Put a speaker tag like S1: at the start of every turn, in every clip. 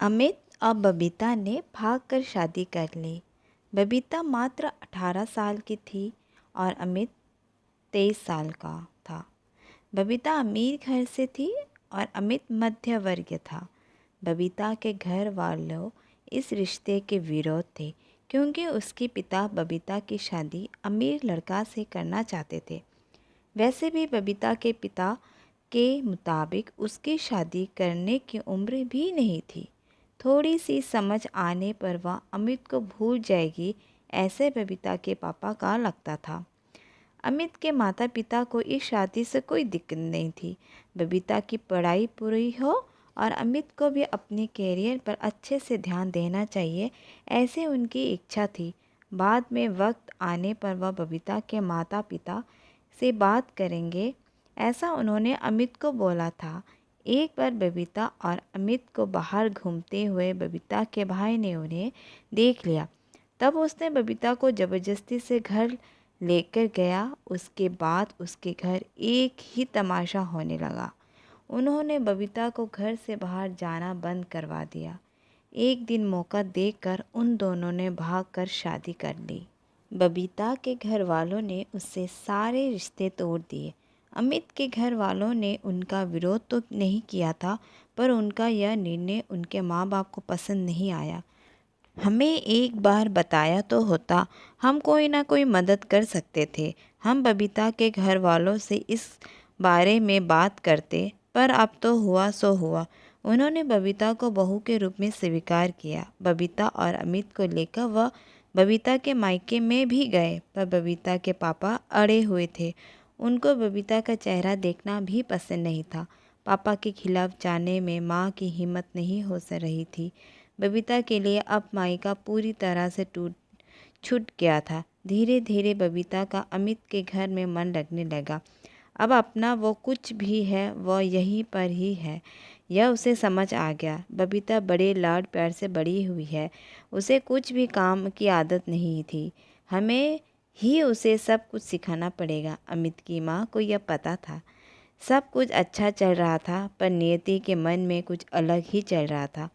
S1: अमित और बबीता ने भागकर शादी कर ली। बबीता मात्र 18 साल की थी और अमित 23 साल का था। बबीता अमीर घर से थी और अमित मध्य वर्ग था। बबीता के घर वालों इस रिश्ते के विरोध थे क्योंकि उसके पिता बबीता की शादी अमीर लड़का से करना चाहते थे। वैसे भी बबीता के पिता के मुताबिक उसकी शादी करने की उम्र भी नहीं थी। थोड़ी सी समझ आने पर वह अमित को भूल जाएगी, ऐसे बबीता के पापा का लगता था। अमित के माता पिता को इस शादी से कोई दिक्कत नहीं थी। बबीता की पढ़ाई पूरी हो और अमित को भी अपने कैरियर पर अच्छे से ध्यान देना चाहिए, ऐसे उनकी इच्छा थी। बाद में वक्त आने पर वह बबीता के माता पिता से बात करेंगे, ऐसा उन्होंने अमित को बोला था। एक बार बबीता और अमित को बाहर घूमते हुए बबीता के भाई ने उन्हें देख लिया। तब उसने बबीता को ज़बरदस्ती से घर लेकर गया। उसके बाद उसके घर एक ही तमाशा होने लगा। उन्होंने बबीता को घर से बाहर जाना बंद करवा दिया। एक दिन मौका देखकर उन दोनों ने भागकर शादी कर ली। बबीता के घर वालों ने उससे सारे रिश्ते तोड़ दिए। अमित के घर वालों ने उनका विरोध तो नहीं किया था, पर उनका यह निर्णय उनके माँ बाप को पसंद नहीं आया। हमें एक बार बताया तो होता, हम कोई ना कोई मदद कर सकते थे। हम बबीता के घर वालों से इस बारे में बात करते, पर अब तो हुआ सो हुआ। उन्होंने बबीता को बहू के रूप में स्वीकार किया। बबीता और अमित को लेकर वह बबीता के मायके में भी गए, पर बबीता के पापा अड़े हुए थे। उनको बबीता का चेहरा देखना भी पसंद नहीं था। पापा के खिलाफ जाने में माँ की हिम्मत नहीं हो रही थी। बबीता के लिए अब मायका पूरी तरह से छूट गया था। धीरे धीरे बबीता का अमित के घर में मन लगने लगा। अब अपना वो कुछ भी है वह यहीं पर ही है, यह उसे समझ आ गया। बबीता बड़े लाड प्यार से बड़ी हुई है, उसे कुछ भी काम की आदत नहीं थी। हमें ही उसे सब कुछ सिखाना पड़ेगा। अमित की माँ को यह पता था। सब कुछ अच्छा चल रहा था, पर नियति के मन में कुछ अलग ही चल रहा था।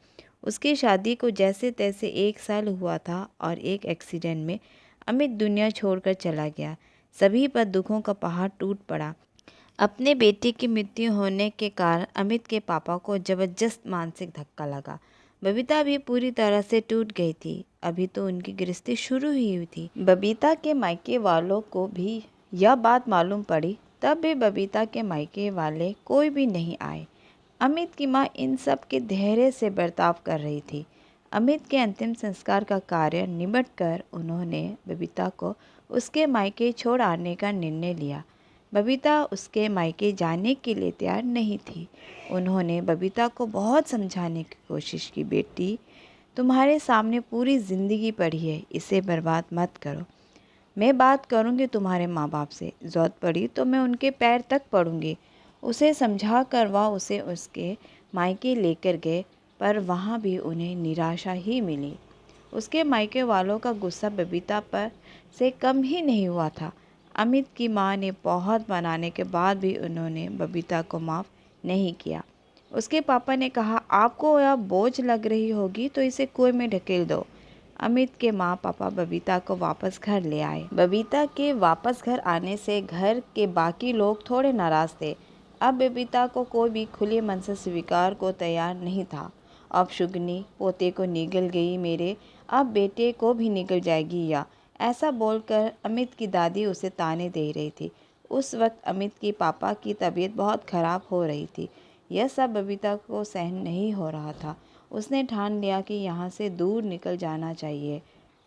S1: उसकी शादी को जैसे तैसे 1 साल हुआ था और एक एक्सीडेंट में अमित दुनिया छोड़कर चला गया। सभी पर दुखों का पहाड़ टूट पड़ा। अपने बेटे की मृत्यु होने के कारण अमित के पापा को जबरदस्त मानसिक धक्का लगा। बबीता भी पूरी तरह से टूट गई थी। अभी तो उनकी गृहस्थी शुरू ही हुई थी। बबीता के मायके वालों को भी यह बात मालूम पड़ी, तब भी बबीता के मायके वाले कोई भी नहीं आए। अमित की माँ इन सब के धैर्य से बर्ताव कर रही थी। अमित के अंतिम संस्कार का कार्य निबट कर उन्होंने बबीता को उसके मायके छोड़ आने का निर्णय लिया। बबीता उसके मायके जाने के लिए तैयार नहीं थी। उन्होंने बबीता को बहुत समझाने की कोशिश की, बेटी तुम्हारे सामने पूरी ज़िंदगी पड़ी है, इसे बर्बाद मत करो। मैं बात करूंगी तुम्हारे माँ बाप से, ज़रूरत पड़ी तो मैं उनके पैर तक पड़ूंगी। उसे समझा कर वह उसे उसके मायके लेकर गए, पर वहाँ भी उन्हें निराशा ही मिली। उसके मायके वालों का गुस्सा बबीता पर से कम ही नहीं हुआ था। अमित की माँ ने बहुत मनाने के बाद भी उन्होंने बबीता को माफ़ नहीं किया। उसके पापा ने कहा, आपको यह बोझ लग रही होगी तो इसे कुएं में ढकेल दो। अमित के माँ पापा बबीता को वापस घर ले आए। बबीता के वापस घर आने से घर के बाकी लोग थोड़े नाराज थे। अब बबीता को कोई भी खुले मन से स्वीकार को तैयार नहीं था। अब शुगनी पोते को निगल गई मेरे, अब बेटे को भी निगल जाएगी या, ऐसा बोलकर अमित की दादी उसे ताने दे रही थी। उस वक्त अमित की पापा की तबीयत बहुत खराब हो रही थी। यह सब बबीता को सहन नहीं हो रहा था। उसने ठान लिया कि यहाँ से दूर निकल जाना चाहिए।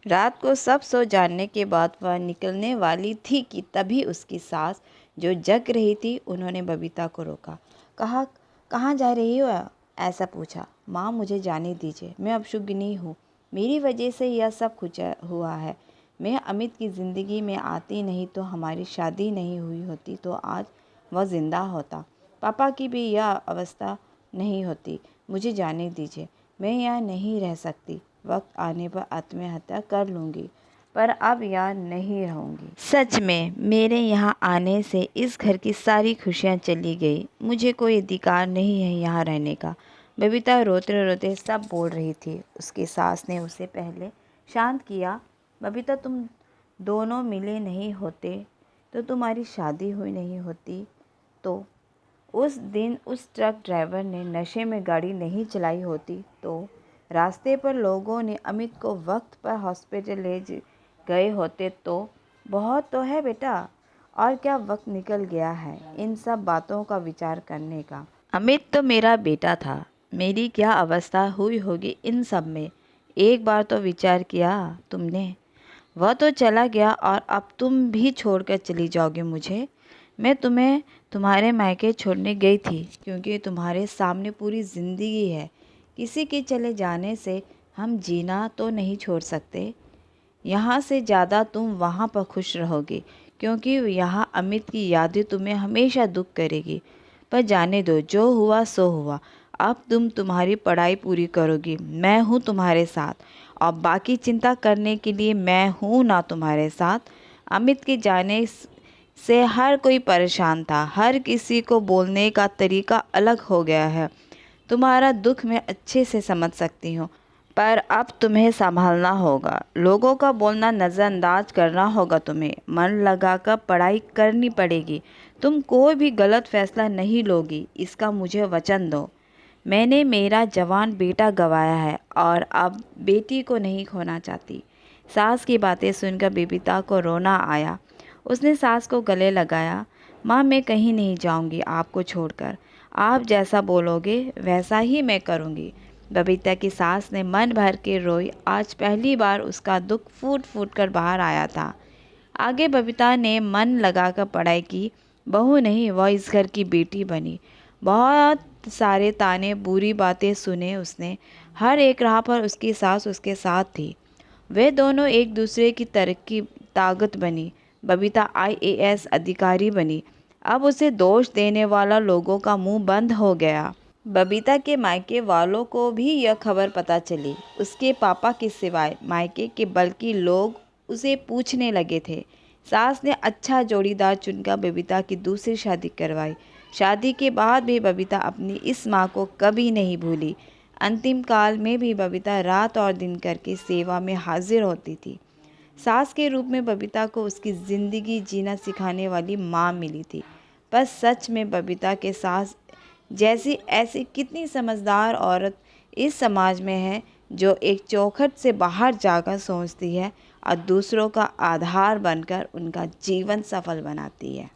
S1: रात को सब सो जाने के बाद वह निकलने वाली थी कि तभी उसकी सास, जो जग रही थी, उन्होंने बबीता को रोका। कहा, कहाँ जा रही हो? ऐसा पूछा। माँ मुझे जाने दीजिए, मैं अब शुगनी हूँ, मेरी वजह से यह सब कुछ हुआ है। मैं अमित की ज़िंदगी में आती नहीं तो हमारी शादी नहीं हुई होती तो आज वह ज़िंदा होता, पापा की भी यह अवस्था नहीं होती। मुझे जाने दीजिए, मैं यहाँ नहीं रह सकती। वक्त आने पर आत्महत्या कर लूँगी, पर अब यहाँ नहीं रहूँगी। सच में मेरे यहाँ आने से इस घर की सारी खुशियाँ चली गई। मुझे कोई अधिकार नहीं है यहाँ रहने का। बबीता रोते रोते सब बोल रही थी। उसकी सास ने उसे पहले शांत किया। बबीता, तुम दोनों मिले नहीं होते तो तुम्हारी शादी हुई नहीं होती। तो उस दिन उस ट्रक ड्राइवर ने नशे में गाड़ी नहीं चलाई होती तो रास्ते पर लोगों ने अमित को वक्त पर हॉस्पिटल ले गए होते तो। बहुत तो है बेटा, और क्या वक्त निकल गया है इन सब बातों का विचार करने का। अमित तो मेरा बेटा था, मेरी क्या अवस्था हुई होगी इन सब में। एक बार तो विचार किया तुमने? वह तो चला गया और अब तुम भी छोड़कर चली जाओगे मुझे। मैं तुम्हें तुम्हारे मायके छोड़ने गई थी क्योंकि तुम्हारे सामने पूरी ज़िंदगी है। किसी के चले जाने से हम जीना तो नहीं छोड़ सकते। यहाँ से ज़्यादा तुम वहाँ पर खुश रहोगे क्योंकि यहाँ अमित की यादें तुम्हें हमेशा दुख करेगी। पर जाने दो, जो हुआ सो हुआ। अब तुम तुम्हारी पढ़ाई पूरी करोगी, मैं हूँ तुम्हारे साथ, और बाकी चिंता करने के लिए मैं हूँ ना तुम्हारे साथ। अमित के जाने से हर कोई परेशान था, हर किसी को बोलने का तरीका अलग हो गया है। तुम्हारा दुख मैं अच्छे से समझ सकती हूँ, पर अब तुम्हें संभालना होगा। लोगों का बोलना नज़रअंदाज करना होगा। तुम्हें मन लगाकर पढ़ाई करनी पड़ेगी। तुम कोई भी गलत फैसला नहीं लोगी, इसका मुझे वचन दो। मैंने मेरा जवान बेटा गंवाया है और अब बेटी को नहीं खोना चाहती। सास की बातें सुनकर बबीता को रोना आया। उसने सास को गले लगाया। माँ, मैं कहीं नहीं जाऊँगी आपको छोड़कर। आप जैसा बोलोगे वैसा ही मैं करूँगी। बबीता की सास ने मन भर के रोई। आज पहली बार उसका दुख फूट फूट कर बाहर आया था। आगे बबीता ने मन लगाकर पढ़ाई की। बहू नहीं, वह इस घर की बेटी बनी। बहुत सारे ताने, बुरी बातें सुने उसने। हर एक राह पर उसकी सास उसके साथ थी। वे दोनों एक दूसरे की तरक्की ताकत बनी। बबीता IAS अधिकारी बनी। अब उसे दोष देने वाला लोगों का मुंह बंद हो गया। बबीता के मायके वालों को भी यह खबर पता चली। उसके पापा के सिवाय मायके के बल्कि लोग उसे पूछने लगे थे। सास ने अच्छा जोड़ीदार चुनकर बबीता की दूसरी शादी करवाई। शादी के बाद भी बबीता अपनी इस माँ को कभी नहीं भूली। अंतिम काल में भी बबीता रात और दिन करके सेवा में हाजिर होती थी। सास के रूप में बबीता को उसकी ज़िंदगी जीना सिखाने वाली माँ मिली थी। पर सच में बबीता के सास जैसी ऐसी कितनी समझदार औरत इस समाज में है जो एक चौखट से बाहर जाकर सोचती है और दूसरों का आधार बनकर उनका जीवन सफल बनाती है।